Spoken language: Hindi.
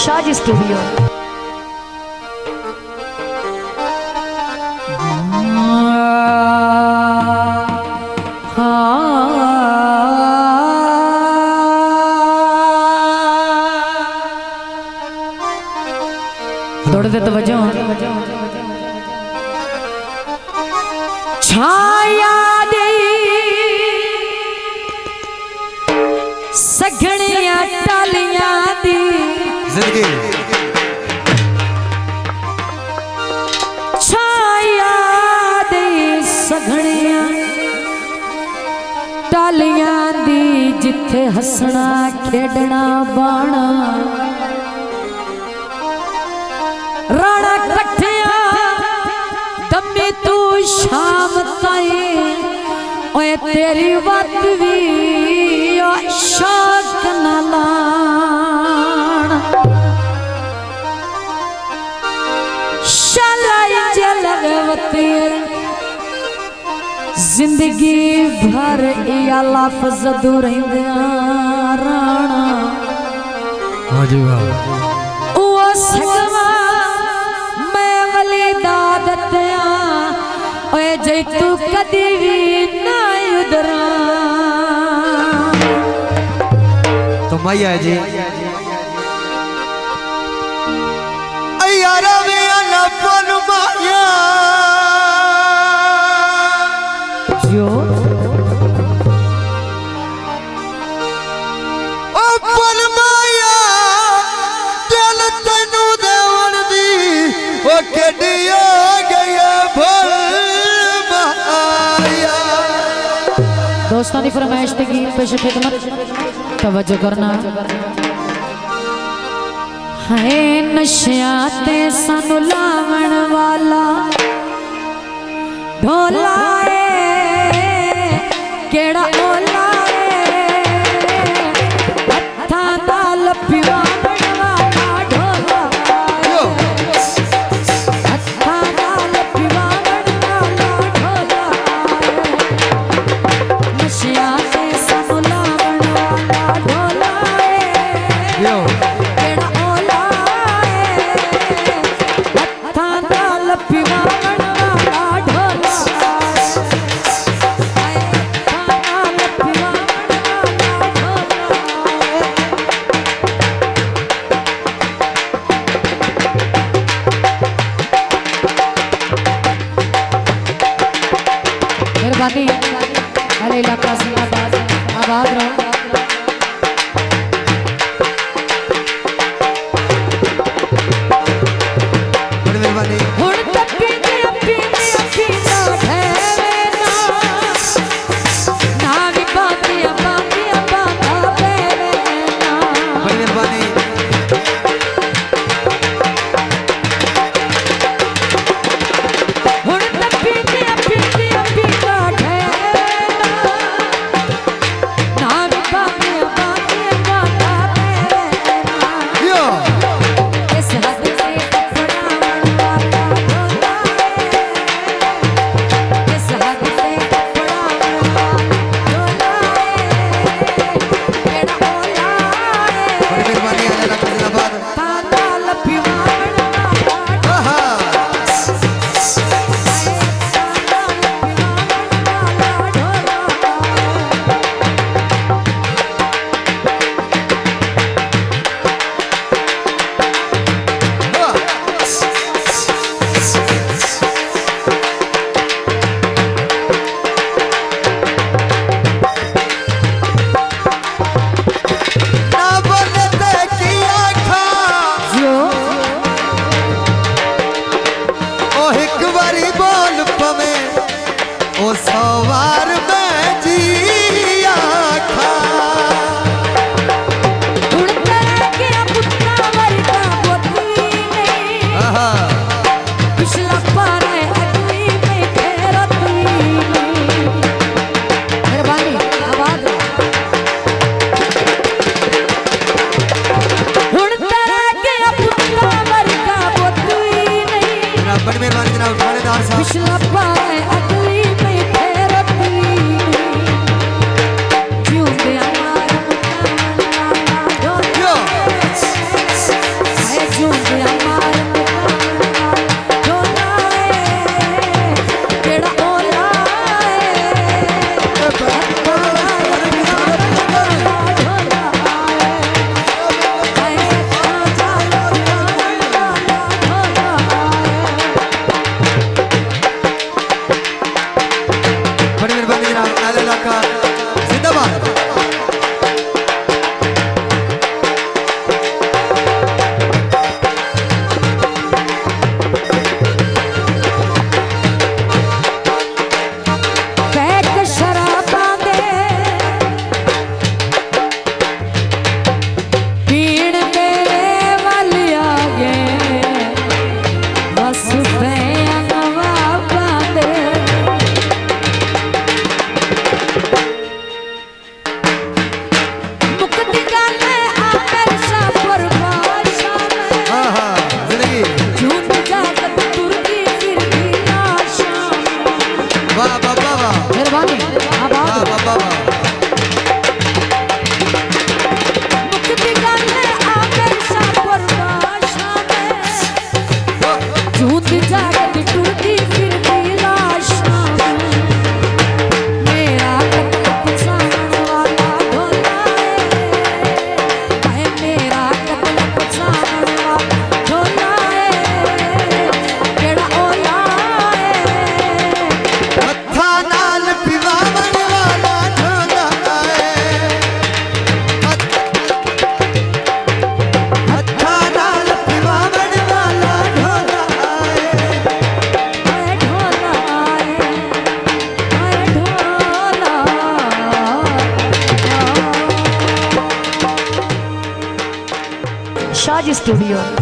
शाहजी स्टूडियो। दौड़ दे तो वजह छाया दे सगणिया टालियां दी जिंदगी छाया दे सगणिया टालियां दी जिथे हसना खेडना बाणा राणा कट्ठिया दमी तू शाम ताई ओए तेरी बात भी शौक न लाण शलाई जलवती जिंदगी भर या लफ्ज दूर राणा हाँ जी वाह वो सगवा दादत्या ओए जै तू कदी भी ना उधरा तो मैया जी यारा वे अनपन माया जो अपन माया दिल तैनू देवन दी ओ केडिया गया भल माया। दोस्तों की फरमाइश थी पेश खिदमत तवज्जो करना है नशिया ते सानू लावण वाला ढोला केड़ा ओला हत्था नाल पिवा मेरे इलाका से आबाद रहो। स्टूडियो।